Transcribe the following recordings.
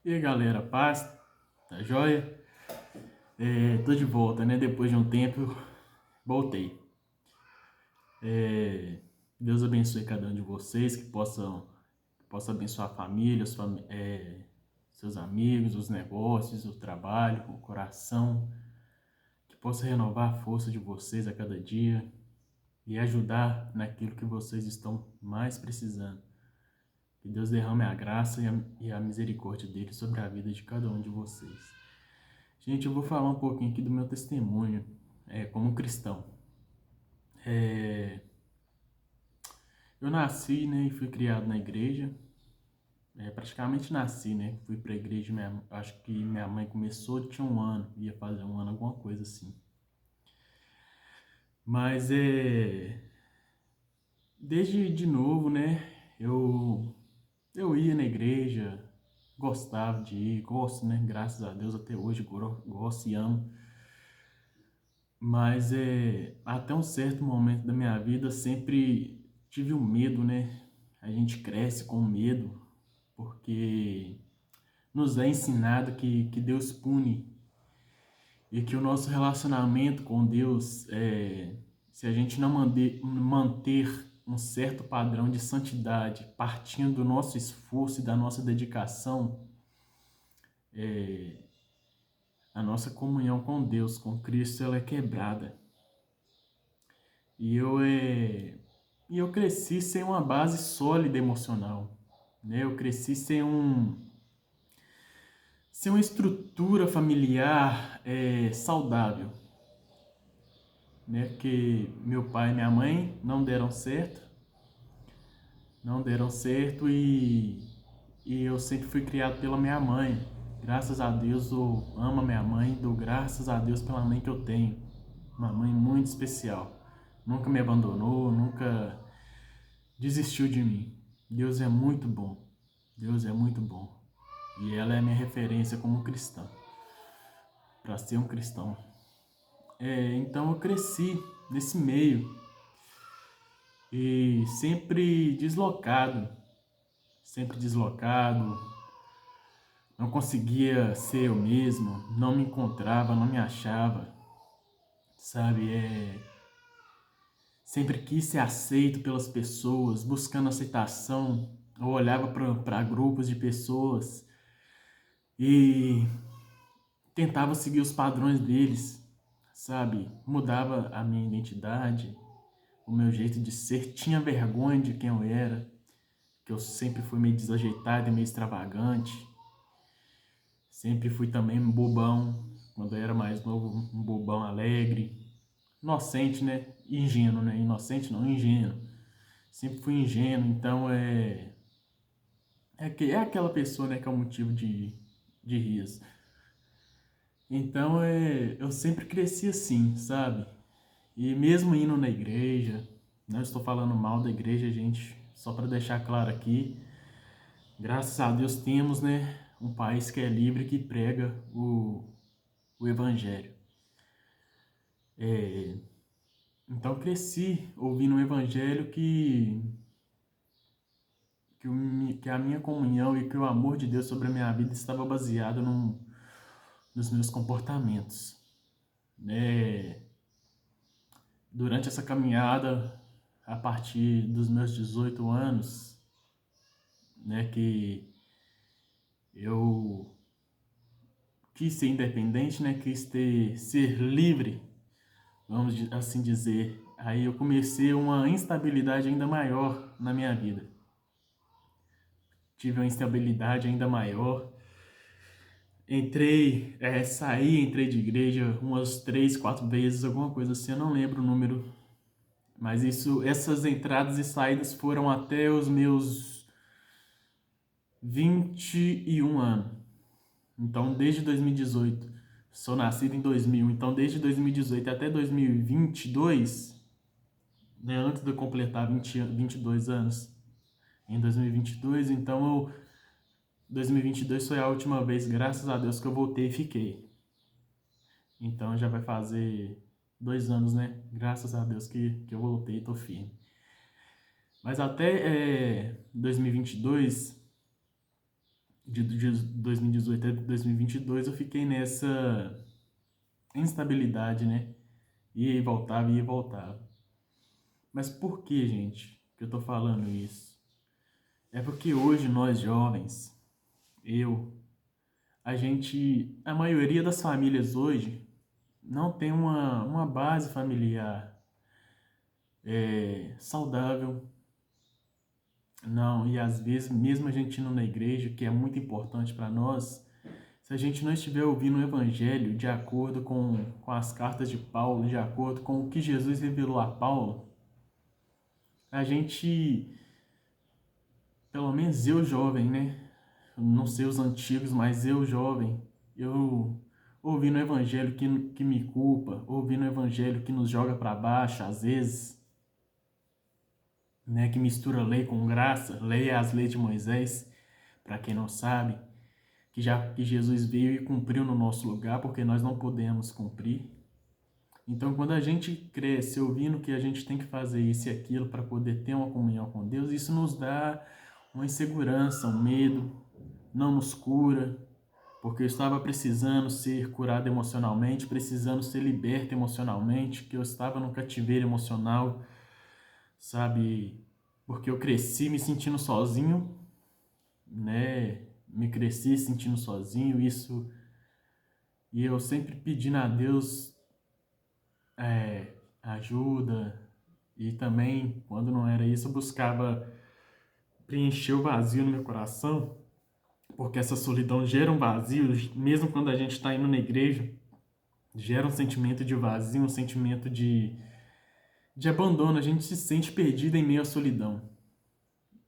E aí galera, paz? Tá joia? Tô de volta, né? Depois de um tempo, voltei. É, Deus abençoe cada um de vocês, que possa abençoar a família, seus amigos, os negócios, o trabalho, o coração, que possa renovar a força de vocês a cada dia e ajudar naquilo que vocês estão mais precisando. Que Deus derrame a graça e a misericórdia dele sobre a vida de cada um de vocês. Gente, eu vou falar um pouquinho aqui do meu testemunho, como cristão. É, eu nasci, né, e fui criado na igreja. Praticamente nasci, né? Fui para a igreja, acho que minha mãe começou, tinha um ano, ia fazer um ano, alguma coisa assim. Mas desde de novo, né? Eu ia na igreja, gostava de ir, gosto, né? Graças a Deus até hoje gosto e amo. Mas até um certo momento da minha vida sempre tive um medo, né? A gente cresce com medo, porque nos é ensinado que Deus pune e que o nosso relacionamento com Deus, se a gente não manter um certo padrão de santidade, partindo do nosso esforço e da nossa dedicação, a nossa comunhão com Deus, com Cristo, ela é quebrada. E eu cresci sem uma base sólida emocional, né? Eu cresci sem uma estrutura familiar saudável, né? Porque meu pai e minha mãe não deram certo e eu sempre fui criado pela minha mãe. Graças a Deus eu amo a minha mãe, dou graças a Deus pela mãe que eu tenho. Uma mãe muito especial. Nunca me abandonou, nunca desistiu de mim. Deus é muito bom. Deus é muito bom. E ela é minha referência como cristã, para ser um cristão. Então eu cresci nesse meio e sempre deslocado, não conseguia ser eu mesmo, não me encontrava, não me achava, sabe? Sempre quis ser aceito pelas pessoas, buscando aceitação. Eu olhava para grupos de pessoas e tentava seguir os padrões deles, sabe? Mudava a minha identidade, o meu jeito de ser, tinha vergonha de quem eu era, que eu sempre fui meio desajeitado e meio extravagante. Sempre fui também um bobão, quando eu era mais novo, um bobão alegre, inocente, né? Ingênuo, né? Inocente não, ingênuo. Sempre fui ingênuo, então é aquela pessoa, né, que é o motivo de riso. Então eu sempre cresci assim, sabe? E mesmo indo na igreja, não estou falando mal da igreja, gente, só para deixar claro aqui, graças a Deus temos, né, um país que é livre, que prega o evangelho. Então cresci ouvindo um evangelho que a minha comunhão e que o amor de Deus sobre a minha vida estava baseado nos meus comportamentos, né? Durante essa caminhada, a partir dos meus 18 anos, né, que eu quis ser independente, né, ser livre, vamos assim dizer. Aí eu comecei uma instabilidade ainda maior na minha vida. Tive uma instabilidade ainda maior. Entrei de igreja umas 3, 4 vezes, alguma coisa assim, eu não lembro o número. Mas essas entradas e saídas foram até os meus 21 anos. Então, desde 2018. Sou nascido em 2000. Então, desde 2018 até 2022, né, antes de eu completar 22 anos, em 2022, então 2022 foi a última vez, graças a Deus, que eu voltei e fiquei. Então, já vai fazer 2 anos, né? Graças a Deus que eu voltei e tô firme. Mas até 2022, de 2018 a 2022, eu fiquei nessa instabilidade, né? Ia e voltava, ia e voltava. Mas por que, gente, que eu tô falando isso? É porque hoje nós jovens, eu, a maioria das famílias hoje não tem uma base familiar saudável, não, e às vezes, mesmo a gente indo na igreja, que é muito importante para nós, se a gente não estiver ouvindo o Evangelho de acordo com as cartas de Paulo, de acordo com o que Jesus revelou a Paulo, a gente, pelo menos eu jovem, né? Não sei os antigos, mas eu jovem, eu ouvindo o Evangelho que me culpa, ouvindo o Evangelho que nos joga para baixo, às vezes, né? Que mistura lei com graça, lei é as leis de Moisés, para quem não sabe, que Jesus veio e cumpriu no nosso lugar, porque nós não podemos cumprir. Então, quando a gente cresce ouvindo que a gente tem que fazer isso e aquilo para poder ter uma comunhão com Deus, isso nos dá uma insegurança, um medo, não nos cura, porque eu estava precisando ser curado emocionalmente, precisando ser liberto emocionalmente, que eu estava num cativeiro emocional, sabe? Porque eu cresci me sentindo sozinho, né? Me cresci sentindo sozinho, isso, e eu sempre pedindo a Deus ajuda, e também, quando não era isso, eu buscava preencher o vazio no meu coração, porque essa solidão gera um vazio, mesmo quando a gente está indo na igreja, gera um sentimento de vazio, um sentimento de abandono, a gente se sente perdido em meio à solidão,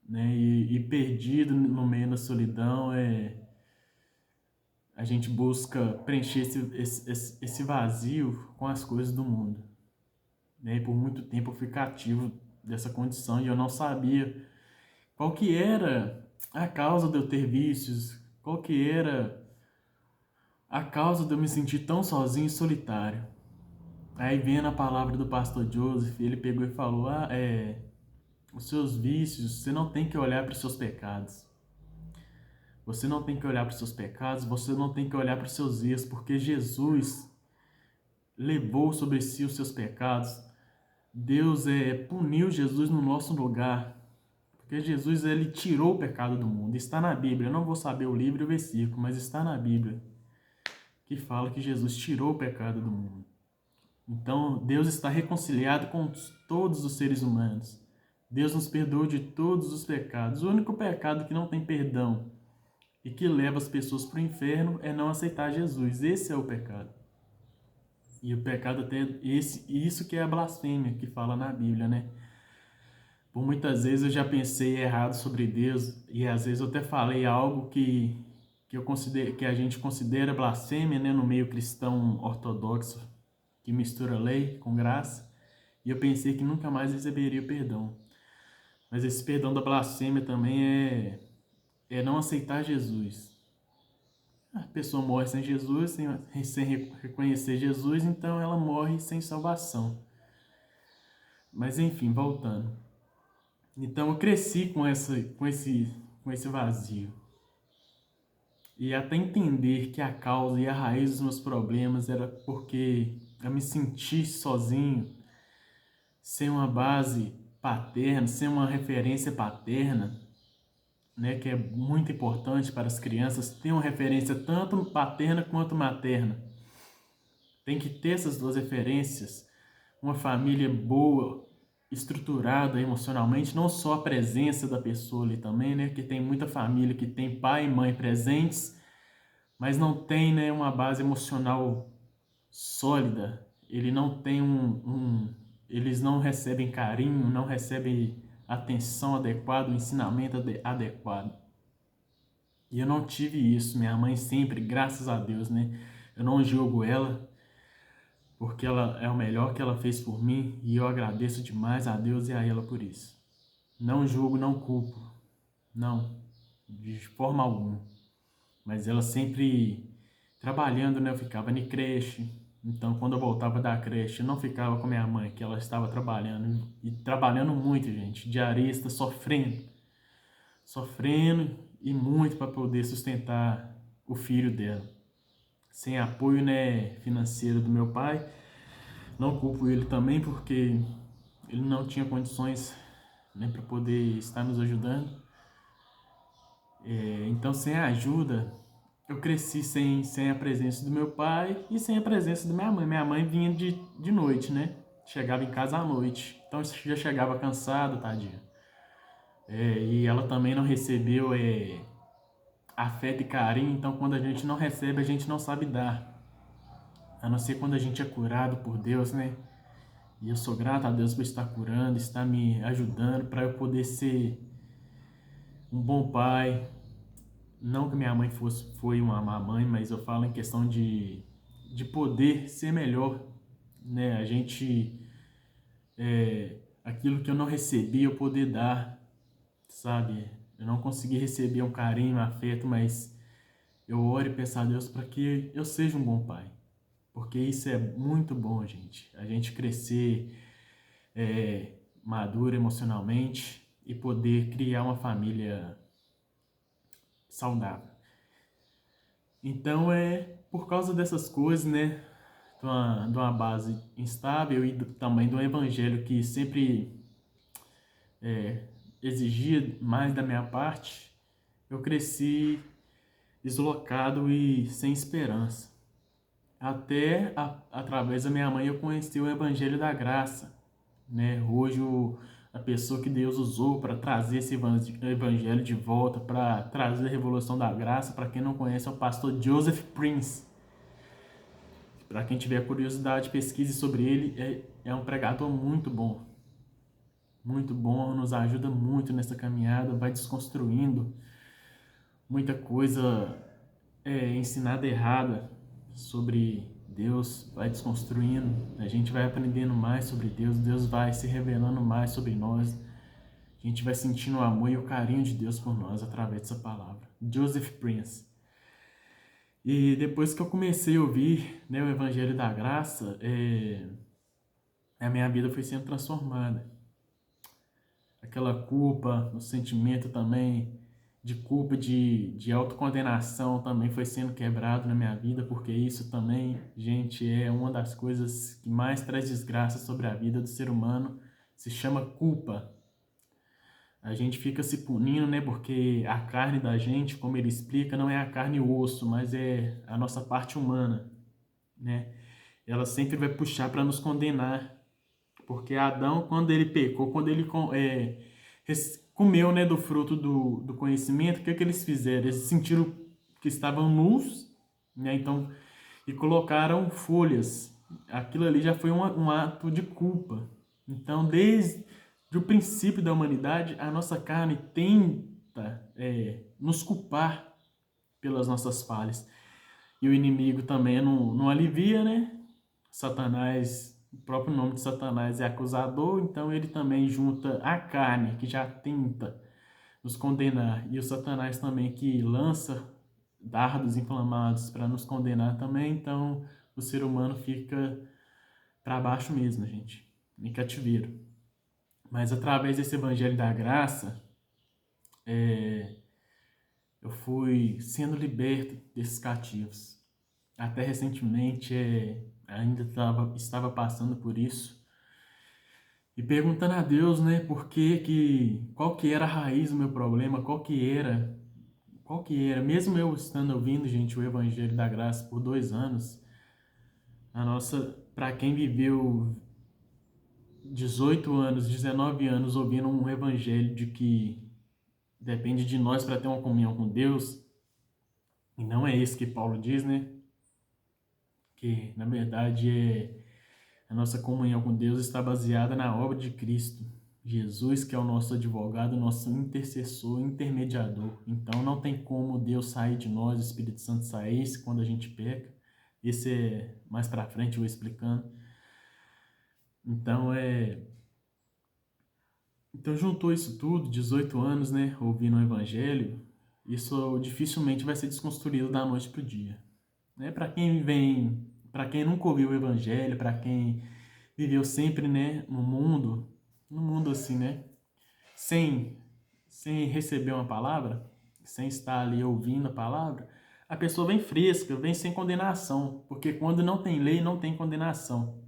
né? E perdido no meio da solidão a gente busca preencher esse vazio com as coisas do mundo, né? E por muito tempo eu fui cativo dessa condição e eu não sabia qual que era a causa de eu ter vícios, qual que era a causa de eu me sentir tão sozinho e solitário. Aí vendo a palavra do pastor Joseph, ele pegou e falou, os seus vícios, você não tem que olhar para os seus pecados. Você não tem que olhar para os seus pecados, você não tem que olhar para os seus erros, porque Jesus levou sobre si os seus pecados. Deus puniu Jesus no nosso lugar, porque Jesus ele tirou o pecado do mundo. Está na Bíblia, eu não vou saber o livro e o versículo, mas está na Bíblia, que fala que Jesus tirou o pecado do mundo. Então, Deus está reconciliado com todos os seres humanos. Deus nos perdoou de todos os pecados. O único pecado que não tem perdão e que leva as pessoas para o inferno é não aceitar Jesus. Esse é o pecado. E o pecado até isso que é a blasfêmia que fala na Bíblia, né? Por muitas vezes eu já pensei errado sobre Deus e às vezes eu até falei algo que eu considero, que a gente considera blasfêmia, né, no meio cristão ortodoxo, que mistura lei com graça, e eu pensei que nunca mais receberia perdão. Mas esse perdão da blasfêmia também é não aceitar Jesus. A pessoa morre sem Jesus, sem reconhecer Jesus, então ela morre sem salvação. Mas enfim, voltando. Então eu cresci com esse vazio. E até entender que a causa e a raiz dos meus problemas era porque eu me senti sozinho, sem uma base paterna, sem uma referência paterna, né, que é muito importante para as crianças ter uma referência tanto paterna quanto materna. Tem que ter essas duas referências, uma família boa, estruturada emocionalmente, não só a presença da pessoa ali também, né, que tem muita família que tem pai e mãe presentes, mas não tem, né, uma base emocional sólida. Ele não tem eles não recebem carinho, não recebem atenção adequada, o ensinamento adequado. E eu não tive isso. Minha mãe sempre, graças a Deus, né? Eu não julgo ela, porque ela é o melhor que ela fez por mim e eu agradeço demais a Deus e a ela por isso. Não julgo, não culpo. Não, de forma alguma. Mas ela sempre trabalhando, né? Eu ficava em creche. Então, quando eu voltava da creche, eu não ficava com minha mãe, que ela estava trabalhando. E trabalhando muito, gente. Diarista, sofrendo. Sofrendo. e muito para poder sustentar o filho dela. Sem apoio, né, financeiro do meu pai, não culpo ele também porque ele não tinha condições, né, para poder estar nos ajudando. Então, sem a ajuda, eu cresci sem a presença do meu pai e sem a presença da minha mãe. Minha mãe vinha de noite, né? Chegava em casa à noite. Então, já chegava cansada, tadinha. E ela também não recebeu afeto e carinho. Então, quando a gente não recebe, a gente não sabe dar. A não ser quando a gente é curado por Deus, né? E eu sou grato a Deus por estar curando, estar me ajudando para eu poder ser um bom pai. Não que minha mãe foi uma má mãe, mas eu falo em questão de poder ser melhor, né? A gente, aquilo que eu não recebi, eu poder dar, sabe? Eu não consegui receber um carinho, um afeto, mas eu oro e peço a Deus para que eu seja um bom pai. Porque isso é muito bom, gente. A gente crescer maduro emocionalmente e poder criar uma família saudável. Então por causa dessas coisas, né? De uma base instável e também de um evangelho que sempre exigia mais da minha parte, eu cresci deslocado e sem esperança. Até através da minha mãe eu conheci o evangelho da graça, né? Hoje a pessoa que Deus usou para trazer esse evangelho de volta, para trazer a revolução da graça, para quem não conhece, é o pastor Joseph Prince. Para quem tiver curiosidade, pesquise sobre ele. É um pregador muito bom, nos ajuda muito nessa caminhada, vai desconstruindo muita coisa ensinada errada sobre Deus, vai desconstruindo, a gente vai aprendendo mais sobre Deus, Deus vai se revelando mais sobre nós, a gente vai sentindo o amor e o carinho de Deus por nós através dessa palavra. Joseph Prince. E depois que eu comecei a ouvir, né, o Evangelho da Graça, a minha vida foi sendo transformada. Aquela culpa, o sentimento também de culpa, de autocondenação também foi sendo quebrado na minha vida, porque isso também, gente, é uma das coisas que mais traz desgraça sobre a vida do ser humano, se chama culpa. A gente fica se punindo, né, porque a carne da gente, como ele explica, não é a carne e o osso, mas é a nossa parte humana, né? Ela sempre vai puxar para nos condenar, porque Adão, quando ele pecou, quando ele comeu, né, do fruto do conhecimento, o que eles fizeram? Eles sentiram que estavam nus, né, então, e colocaram folhas. Aquilo ali já foi um ato de culpa. Então, desde o princípio da humanidade, a nossa carne tenta nos culpar pelas nossas falhas. E o inimigo também não alivia, né? Satanás, o próprio nome de Satanás é acusador, então ele também junta a carne, que já tenta nos condenar, e o Satanás também que lança dardos inflamados para nos condenar também, então o ser humano fica para baixo mesmo, gente, em cativeiro. Mas através desse evangelho da graça, eu fui sendo liberto desses cativos. Até recentemente ainda estava passando por isso e perguntando a Deus, né, qual que era a raiz do meu problema, qual que era, mesmo eu estando ouvindo, gente, o Evangelho da Graça por 2 anos, para quem viveu 18 anos, 19 anos ouvindo um Evangelho de que depende de nós para ter uma comunhão com Deus, e não é isso que Paulo diz, né, que na verdade a nossa comunhão com Deus está baseada na obra de Cristo. Jesus, que é o nosso advogado, nosso intercessor, intermediador. Então não tem como Deus sair de nós, o Espírito Santo sair quando a gente peca. Esse mais para frente eu vou explicando. Então Então juntou isso tudo, 18 anos, né, ouvindo o Evangelho, isso dificilmente vai ser desconstruído da noite pro dia. Né? Para quem nunca ouviu o Evangelho, para quem viveu sempre, né, no mundo assim, né, sem receber uma palavra, sem estar ali ouvindo a palavra, a pessoa vem fresca, vem sem condenação, porque quando não tem lei, não tem condenação,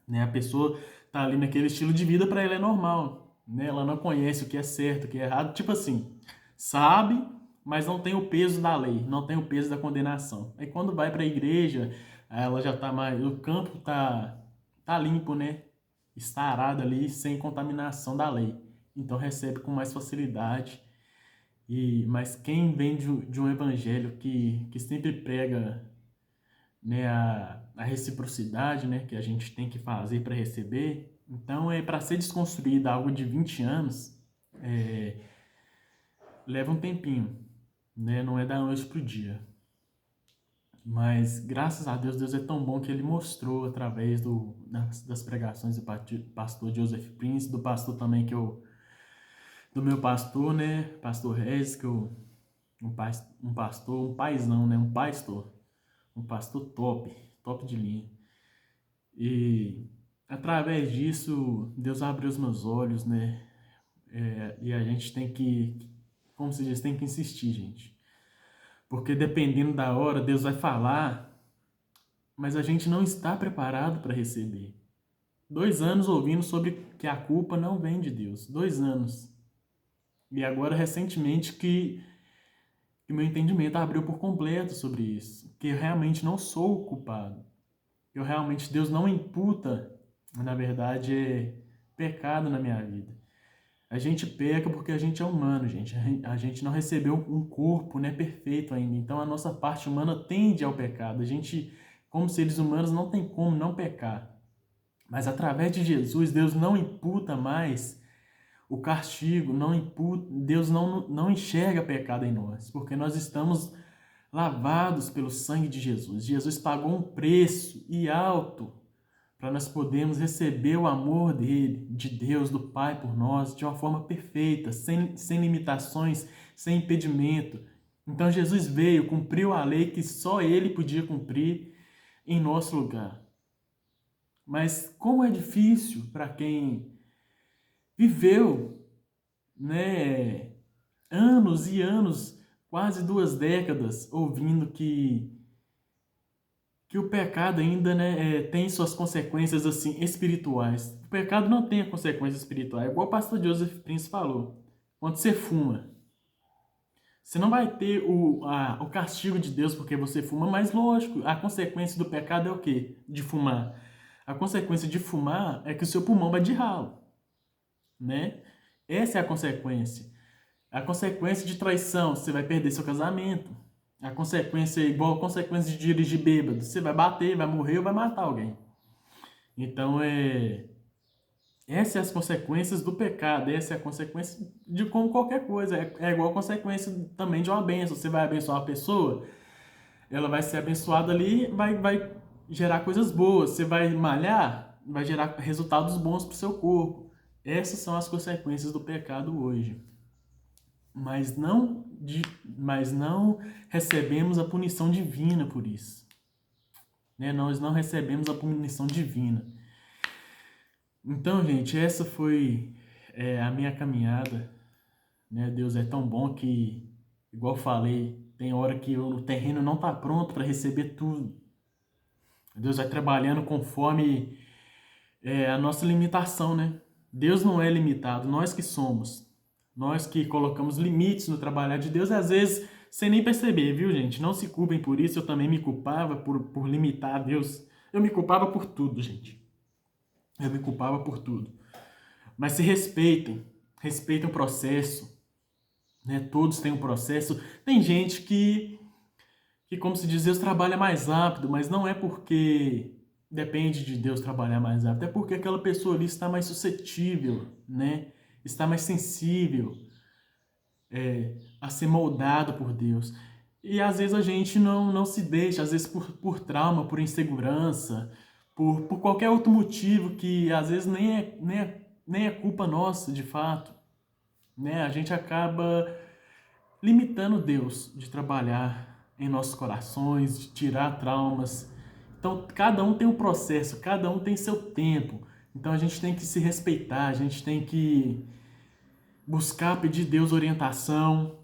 né? A pessoa tá ali naquele estilo de vida, para ela é normal, né? Ela não conhece o que é certo, o que é errado, tipo assim, sabe, mas não tem o peso da lei, não tem o peso da condenação. Aí quando vai para a igreja, ela já tá mais, o campo tá limpo, né? Está arado ali, sem contaminação da lei. Então recebe com mais facilidade. Mas quem vem de um evangelho que sempre prega, né, a reciprocidade, né, que a gente tem que fazer para receber, então para ser desconstruído algo de 20 anos, leva um tempinho, né, não é da noite pro dia. Mas graças a Deus, Deus é tão bom que ele mostrou através das pregações do pastor Joseph Prince, do pastor também do meu pastor, né, pastor Regis, um pastor, um paizão, né, um pastor top de linha. E através disso, Deus abriu os meus olhos, né, e a gente tem que, como se diz, tem que insistir, gente. Porque dependendo da hora, Deus vai falar, mas a gente não está preparado para receber. 2 anos ouvindo sobre que a culpa não vem de Deus. 2 anos. E agora, recentemente, que meu entendimento abriu por completo sobre isso. Que eu realmente não sou o culpado. Deus não imputa, na verdade, pecado na minha vida. A gente peca porque a gente é humano, gente. A gente não recebeu um corpo, né, perfeito ainda. Então a nossa parte humana tende ao pecado. A gente, como seres humanos, não tem como não pecar. Mas através de Jesus, Deus não imputa mais o castigo, Deus não enxerga pecado em nós, porque nós estamos lavados pelo sangue de Jesus. Jesus pagou um preço e alto para nós podermos receber o amor dele, de Deus, do Pai por nós, de uma forma perfeita, sem limitações, sem impedimento. Então Jesus veio, cumpriu a lei que só ele podia cumprir em nosso lugar. Mas como é difícil para quem viveu, né, anos e anos, quase 2 décadas, ouvindo que o pecado ainda, né, tem suas consequências assim espirituais. O pecado não tem a consequência espiritual. É igual o pastor Joseph Prince falou. Quando você fuma, você não vai ter o castigo de Deus porque você fuma, mas lógico, a consequência do pecado é o quê? De fumar. A consequência de fumar é que o seu pulmão vai de ralo, né? Essa é a consequência. A consequência de traição, você vai perder seu casamento. A consequência é igual a consequência de dirigir bêbado. Você vai bater, vai morrer ou vai matar alguém. Então, essas são as consequências do pecado. Essa é a consequência de como qualquer coisa. É igual a consequência também de uma bênção. Você vai abençoar uma pessoa, ela vai ser abençoada ali, vai gerar coisas boas. Você vai malhar, vai gerar resultados bons para o seu corpo. Essas são as consequências do pecado hoje. Mas não recebemos a punição divina por isso, né? Nós não recebemos a punição divina. Então, gente, essa foi a minha caminhada, né? Deus é tão bom que, igual eu falei, tem hora que o terreno não está pronto para receber tudo. Deus vai trabalhando conforme a nossa limitação, né? Deus não é limitado, nós que somos. Nós que colocamos limites no trabalhar de Deus, às vezes sem nem perceber, viu, gente? Não se culpem por isso, eu também me culpava por limitar a Deus. Eu me culpava por tudo, gente. Eu me culpava por tudo. Mas se respeitem o processo, né? Todos têm um processo. Tem gente que como se diz, Deus trabalha mais rápido, mas não é porque depende de Deus trabalhar mais rápido, é porque aquela pessoa ali está mais suscetível, né? Está mais sensível a ser moldado por Deus. E às vezes a gente não se deixa, às vezes por trauma, por insegurança, por qualquer outro motivo que às vezes nem é culpa nossa, de fato, né? A gente acaba limitando Deus de trabalhar em nossos corações, de tirar traumas. Então, cada um tem um processo, cada um tem seu tempo. Então, a gente tem que se respeitar, a gente tem que buscar pedir Deus orientação,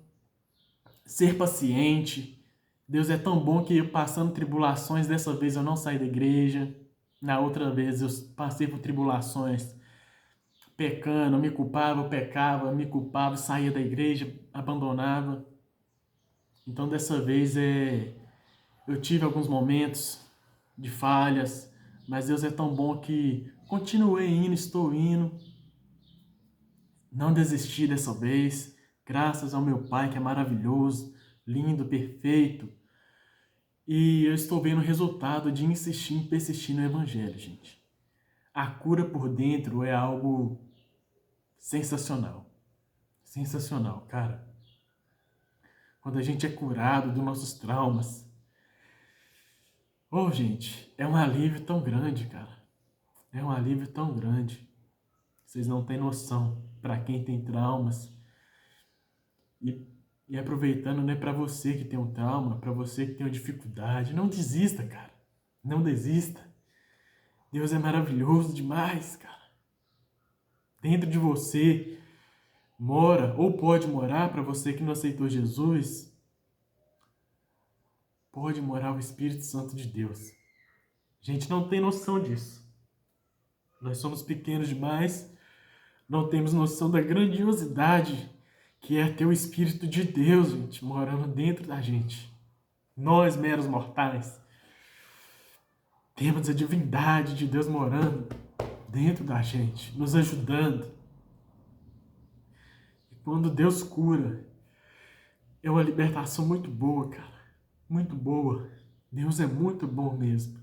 ser paciente. Deus é tão bom que eu, passando tribulações, dessa vez eu não saí da igreja. Na outra vez eu passei por tribulações pecando, eu me culpava, eu pecava, me culpava, saía da igreja, abandonava. Então dessa vez eu tive alguns momentos de falhas, mas Deus é tão bom que continuei indo, estou indo, não desisti dessa vez, graças ao meu Pai que é maravilhoso, lindo, perfeito. E eu estou vendo o resultado de insistir e persistir no Evangelho, gente. A cura por dentro é algo sensacional. Sensacional, cara. Quando a gente é curado dos nossos traumas. Oh, gente, é um alívio tão grande, cara. É um alívio tão grande. Vocês não têm noção. Para quem tem traumas. E aproveitando, né, para você que tem um trauma, para você que tem uma dificuldade, não desista, cara. Não desista. Deus é maravilhoso demais, cara. Dentro de você mora, ou pode morar, para você que não aceitou Jesus, pode morar o Espírito Santo de Deus. A gente não tem noção disso. Nós somos pequenos demais, não temos noção da grandiosidade que é ter o Espírito de Deus, gente, morando dentro da gente. Nós, meros mortais, temos a divindade de Deus morando dentro da gente, nos ajudando. E quando Deus cura, é uma libertação muito boa, cara. Muito boa. Deus é muito bom mesmo.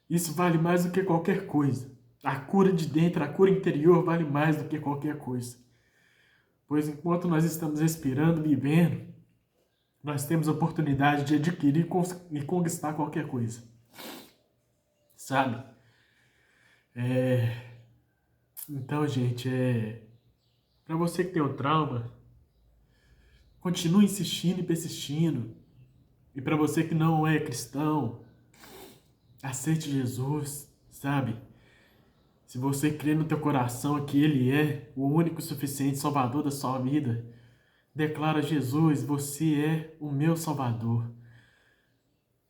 Isso vale mais do que qualquer coisa. A cura de dentro, a cura interior vale mais do que qualquer coisa. Pois enquanto nós estamos respirando, vivendo, nós temos a oportunidade de adquirir e conquistar qualquer coisa. Sabe? Então, gente, para você que tem um trauma, continue insistindo e persistindo. E para você que não é cristão, aceite Jesus, sabe? Se você crê no teu coração que Ele é o único e suficiente Salvador da sua vida, declara: Jesus, você é o meu Salvador.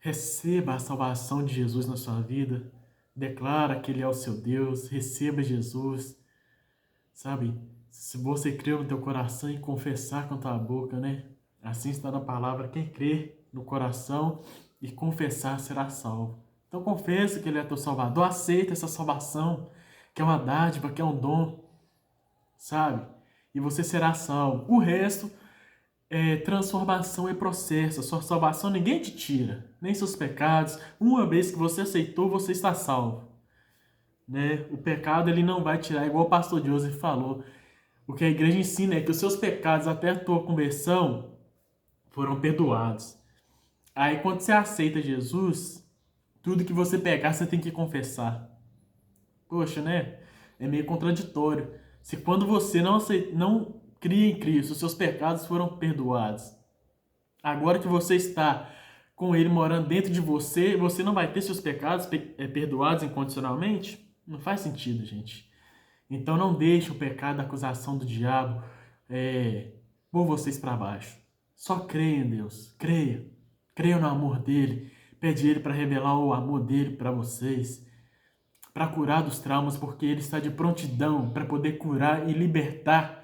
Receba a salvação de Jesus na sua vida. Declara que Ele é o seu Deus. Receba Jesus. Sabe? Se você crer no teu coração e confessar com a tua boca, né? Assim está na palavra: quem crê no coração e confessar será salvo. Então confessa que Ele é teu Salvador. Aceita essa salvação, que é uma dádiva, que é um dom. Sabe? E você será salvo. O resto transformação é processo. A sua salvação ninguém te tira, nem seus pecados. Uma vez que você aceitou, você está salvo, né? O pecado ele não vai tirar, igual o pastor Joseph falou. O que a igreja ensina é que os seus pecados até a tua conversão foram perdoados. Aí quando você aceita Jesus, tudo que você pegar você tem que confessar. Poxa, né? É meio contraditório. Se quando você não cria em Cristo, os seus pecados foram perdoados. Agora que você está com Ele morando dentro de você, você não vai ter seus pecados perdoados incondicionalmente? Não faz sentido, gente. Então não deixe o pecado, a acusação do diabo pôr vocês para baixo. Só creia em Deus. Creia. Creia no amor dEle. Pede Ele para revelar o amor dEle para vocês. Para curar dos traumas, porque Ele está de prontidão para poder curar e libertar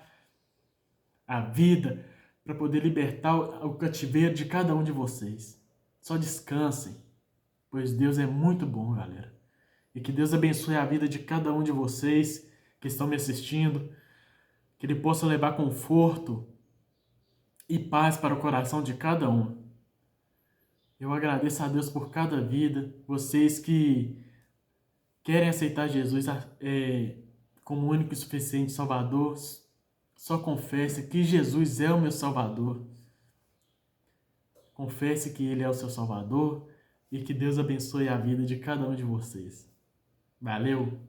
a vida, para poder libertar o cativeiro de cada um de vocês. Só descansem, pois Deus é muito bom, galera. E que Deus abençoe a vida de cada um de vocês que estão me assistindo, que Ele possa levar conforto e paz para o coração de cada um. Eu agradeço a Deus por cada vida, vocês que querem aceitar Jesus como único e suficiente Salvador. Só confesse que Jesus é o meu Salvador. Confesse que Ele é o seu Salvador e que Deus abençoe a vida de cada um de vocês. Valeu!